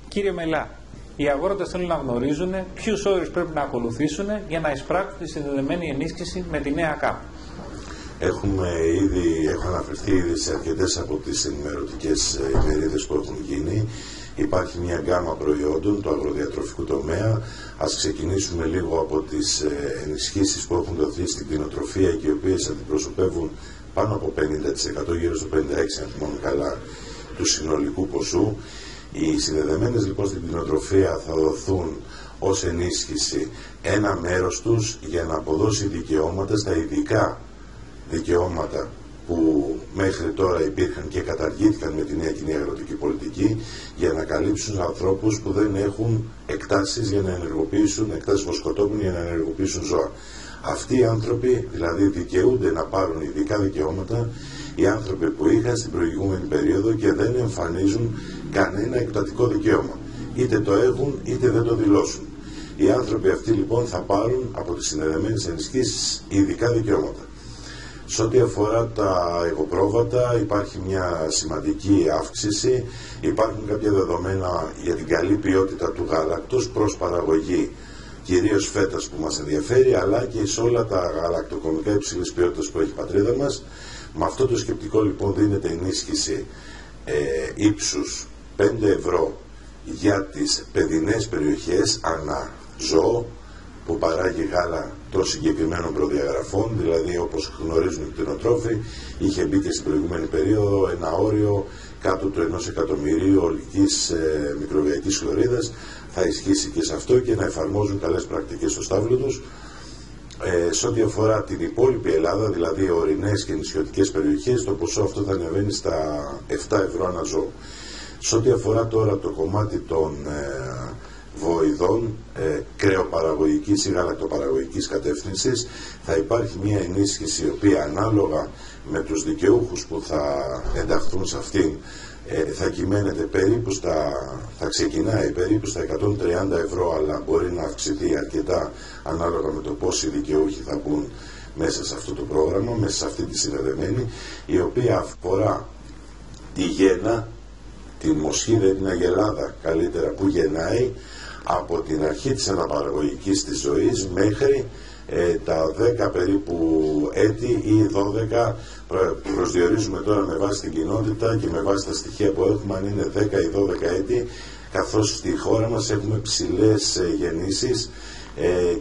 Κύριε Μελά, οι αγρότες θέλουν να γνωρίζουν ποιους όρους πρέπει να ακολουθήσουν για να εισπράξουν τη συνδεδεμένη ενίσχυση με τη νέα ΚΑΠ. Έχω αναφερθεί ήδη σε αρκετές από τις ενημερωτικές ημερίδες που έχουν γίνει. Υπάρχει μια γκάμα προϊόντων του αγροδιατροφικού τομέα. Ας ξεκινήσουμε λίγο από τις ενισχύσεις που έχουν δοθεί στην κτηνοτροφία και οι οποίες αντιπροσωπεύουν πάνω από 50%, γύρω στο 56% αν θυμάμαι καλά, του συνολικού ποσού. Οι συνδεδεμένες λοιπόν στην κτηνοτροφία θα δοθούν ως ενίσχυση ένα μέρος τους για να αποδώσει δικαιώματα στα ειδικά δικαιώματα που μέχρι τώρα υπήρχαν και καταργήθηκαν με τη νέα κοινή αγροτική πολιτική, για να καλύψουν ανθρώπους που δεν έχουν εκτάσεις για να ενεργοποιήσουν, εκτάσεις βοσκοτόπων για να ενεργοποιήσουν ζώα. Αυτοί οι άνθρωποι δηλαδή δικαιούνται να πάρουν ειδικά δικαιώματα, οι άνθρωποι που είχαν στην προηγούμενη περίοδο και δεν εμφανίζουν κανένα εκτατικό δικαίωμα. Είτε το έχουν είτε δεν το δηλώσουν. Οι άνθρωποι αυτοί λοιπόν θα πάρουν από τις συνδεδεμένες ενισχύσεις ειδικά δικαιώματα. Σε ό,τι αφορά τα εγωπρόβατα υπάρχει μια σημαντική αύξηση. Υπάρχουν κάποια δεδομένα για την καλή ποιότητα του γάλακτος προς παραγωγή, κυρίως φέτας που μας ενδιαφέρει, αλλά και σε όλα τα γαλακτοκομικά υψηλής ποιότητας που έχει η πατρίδα μας. Με αυτό το σκεπτικό λοιπόν δίνεται ενίσχυση ύψους 5 ευρώ για τις παιδινές περιοχές ανά ζώο που παράγει γάλα των συγκεκριμένων προδιαγραφών, δηλαδή όπως γνωρίζουν οι κτηνοτρόφοι, είχε μπει και στην προηγούμενη περίοδο ένα όριο κάτω του 1 εκατομμυρίου ολικής μικροβιακής χλωρίδας. Θα ισχύσει και σε αυτό και να εφαρμόζουν καλές πρακτικές στο στάβλο τους. Σε ό,τι αφορά την υπόλοιπη Ελλάδα, δηλαδή ορεινές και νησιωτικές περιοχές, το ποσό αυτό θα ανεβαίνει στα 7 ευρώ ανά ζώο. Σε ό,τι αφορά τώρα το κομμάτι των βοηδών κρεοπαραγωγικής ή γαλακτοπαραγωγικής κατεύθυνσης, θα υπάρχει μια ενίσχυση η οποία ανάλογα με τους δικαιούχους που θα ενταχθούν σε αυτήν θα κυμαίνεται περίπου θα ξεκινάει περίπου στα 130 ευρώ, αλλά μπορεί να αυξηθεί αρκετά ανάλογα με το πόσοι δικαιούχοι θα μπουν μέσα σε αυτό το πρόγραμμα, μέσα σε αυτή τη συνδεδεμένη, η οποία αφορά τη γέννα, την μοσχίδα, την αγελάδα καλύτερα, που γεννάει από την αρχή της αναπαραγωγικής της ζωής μέχρι τα 10 περίπου έτη ή 12, προσδιορίζουμε τώρα με βάση την κοινότητα και με βάση τα στοιχεία που έχουμε αν είναι 10 ή 12 έτη, καθώς στη χώρα μας έχουμε ψηλές γεννήσεις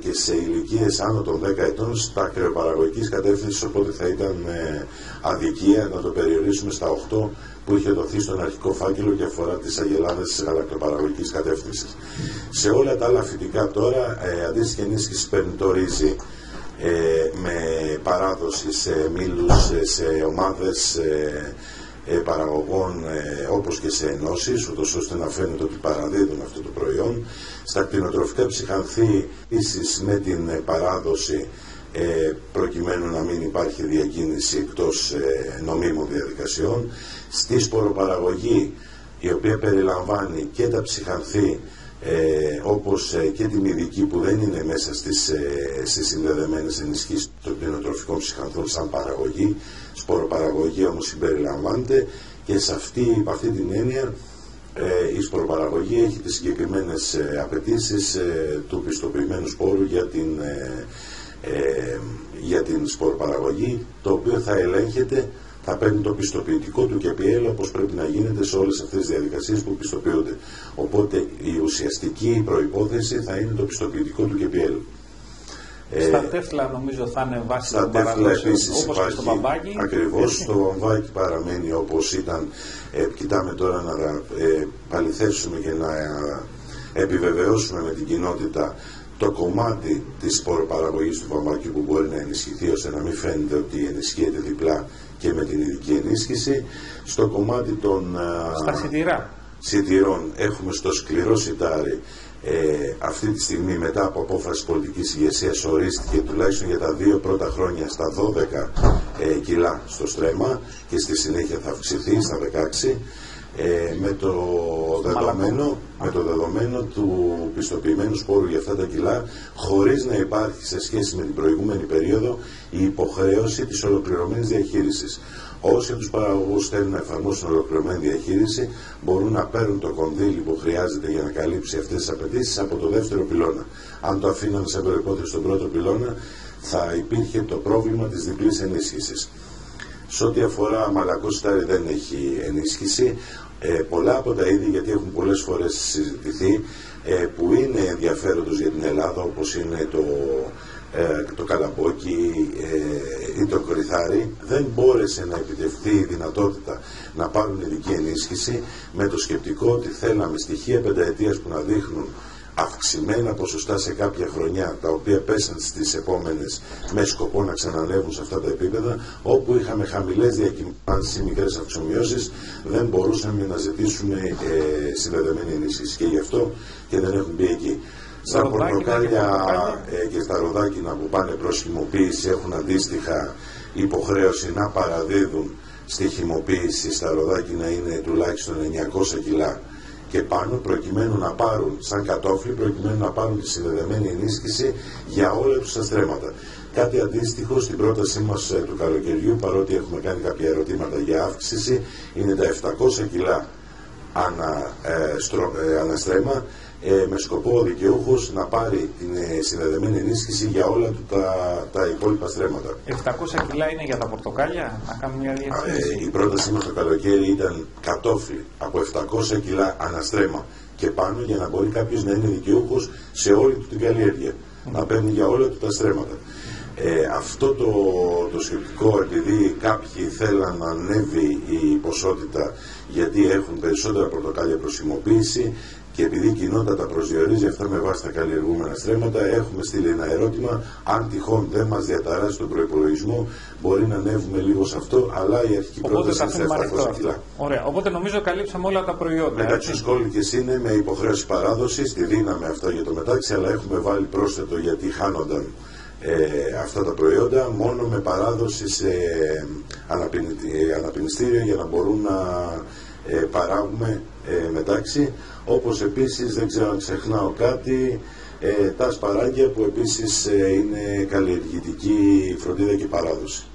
και σε ηλικίες άνω των 10 ετών στα κρεοπαραγωγικής κατεύθυνσης, οπότε θα ήταν αδικία να το περιορίσουμε στα 8 που είχε δοθεί στον αρχικό φάκελο και αφορά τις αγελάδες της γαλακτοπαραγωγικής κατεύθυνσης. Σε όλα τα άλλα φυτικά τώρα, αντίστοιχη ενίσχυση παίρνει το ρύζι με παράδοση σε μήλους, σε ομάδες παραγωγών όπως και σε ενώσεις, ούτως ώστε να φαίνεται ότι παραδίδουν αυτό το προϊόν. Στα κτηνοτροφικά ψυχανθή επίσης με την παράδοση, προκειμένου να μην υπάρχει διακίνηση εκτός νομίμων διαδικασιών. Στη σποροπαραγωγή, η οποία περιλαμβάνει και τα ψυχανθή όπως και την ειδική που δεν είναι μέσα στις συνδεδεμένες ενισχύσεις των κτηνοτροφικών ψυχανθών σαν παραγωγή, σποροπαραγωγή όμως συμπεριλαμβάνεται, και σε αυτή την έννοια η σποροπαραγωγή έχει τις συγκεκριμένες απαιτήσεις του πιστοποιημένου σπόρου για την σποροπαραγωγή, το οποίο θα ελέγχεται, θα παίρνει το πιστοποιητικό του ΚΠΕΛ, όπως πρέπει να γίνεται σε όλες αυτές τις διαδικασίες που πιστοποιούνται. Οπότε η ουσιαστική προϋπόθεση θα είναι το πιστοποιητικό του ΚΠΕΛ. Στα τέφλα νομίζω θα είναι βάση των παραδόσεων, όπως και στο βαμβάκι. Ακριβώς, το βαμβάκι παραμένει όπως ήταν. Κοιτάμε τώρα να παληθεύσουμε και να επιβεβαιώσουμε με την κοινότητα το κομμάτι της σποροπαραγωγής του βαμβακιού που μπορεί να ενισχυθεί, ώστε να μην φαίνεται ότι ενισχύεται διπλά και με την ειδική ενίσχυση. Στο κομμάτι των σιτηρών έχουμε στο σκληρό σιτάρι, αυτή τη στιγμή μετά από απόφαση πολιτικής ηγεσίας ορίστηκε τουλάχιστον για τα 2 πρώτα χρόνια στα 12 κιλά στο στρέμμα και στη συνέχεια θα αυξηθεί στα 16. με το δεδομένο του πιστοποιημένου σπόρου για αυτά τα κιλά, χωρίς να υπάρχει σε σχέση με την προηγούμενη περίοδο η υποχρέωση της ολοκληρωμένης διαχείρισης. Όσοι τους παραγωγούς θέλουν να εφαρμόσουν ολοκληρωμένη διαχείριση, μπορούν να παίρνουν το κονδύλι που χρειάζεται για να καλύψει αυτές τις απαιτήσεις από το δεύτερο πυλώνα. Αν το αφήναν σε προϋπόθεση στον πρώτο πυλώνα, θα υπήρχε το πρόβλημα της διπλής ενίσχυσης. Σε ό,τι αφορά μαλακό σιτάρι δεν έχει ενίσχυση. Πολλά από τα είδη, γιατί έχουν πολλές φορές συζητηθεί, που είναι ενδιαφέροντος για την Ελλάδα, όπως είναι το καλαμπόκι ή το κοριθάρι, δεν μπόρεσε να επιτευχθεί η δυνατότητα να πάρουν ειδική ενίσχυση, με το σκεπτικό ότι θέλαμε στοιχεία πενταετίας που να δείχνουν αυξημένα ποσοστά σε κάποια χρονιά, τα οποία πέσαν στις επόμενες με σκοπό να ξανανεύουν σε αυτά τα επίπεδα. Όπου είχαμε χαμηλές διακυμάνσεις ή μικρές αυξομοιώσεις, δεν μπορούσαμε να ζητήσουμε συνδεδεμένη ενίσχυση, και γι' αυτό και δεν έχουν μπει εκεί. Στα πορτοκάλια και στα ροδάκινα που πάνε προς χυμοποίηση έχουν αντίστοιχα υποχρέωση να παραδίδουν στη χυμοποίηση. Στα ροδάκινα είναι τουλάχιστον 900 κιλά και πάνω, προκειμένου να πάρουν σαν κατόφλι, προκειμένου να πάρουν τη συνδεδεμένη ενίσχυση για όλα τους τα στρέμματα. Κάτι αντίστοιχο στην πρότασή μας του καλοκαιριού, παρότι έχουμε κάνει κάποια ερωτήματα για αύξηση, είναι τα 700 κιλά αναστρέμα, με σκοπό ο δικαιούχος να πάρει την συνδεδεμένη ενίσχυση για όλα τα υπόλοιπα στρέμματα. 700 κιλά είναι για τα πορτοκάλια, να κάνουμε μια διευκρίνηση. Η πρότασή μας το καλοκαίρι ήταν κατόφλι από 700 κιλά αναστρέμα και πάνω, για να μπορεί κάποιος να είναι δικαιούχος σε όλη του την καλλιέργεια, να παίρνει για όλα του τα στρέμματα. Αυτό το σκεπτικό, επειδή κάποιοι θέλαν να ανέβει η ποσότητα γιατί έχουν περισσότερα πορτοκάλια προς χυμοποίηση, και επειδή η κοινότητα τα προσδιορίζει αυτά με βάση τα καλλιεργούμενα στρέμματα, έχουμε στείλει ένα ερώτημα. Αν τυχόν δεν μας διαταράσει τον προϋπολογισμό, μπορεί να ανέβουμε λίγο σε αυτό, αλλά η αρχική πρόταση είναι στα 700 κιλά. Ωραία. Οπότε νομίζω καλύψαμε όλα τα προϊόντα. Μεταξύ σκόλικες είναι με υποχρέωση παράδοσης, τη δίναμε αυτά για το μετάξι, αλλά έχουμε βάλει πρόσθετο, γιατί χάνονταν αυτά τα προϊόντα, μόνο με παράδοση σε αναπηνιστήριο για να μπορούν να παράγουμε μετάξι. Όπως επίσης, δεν ξέρω αν ξεχνάω κάτι, τα σπαράγγια που επίσης είναι καλλιεργητική φροντίδα και παράδοση.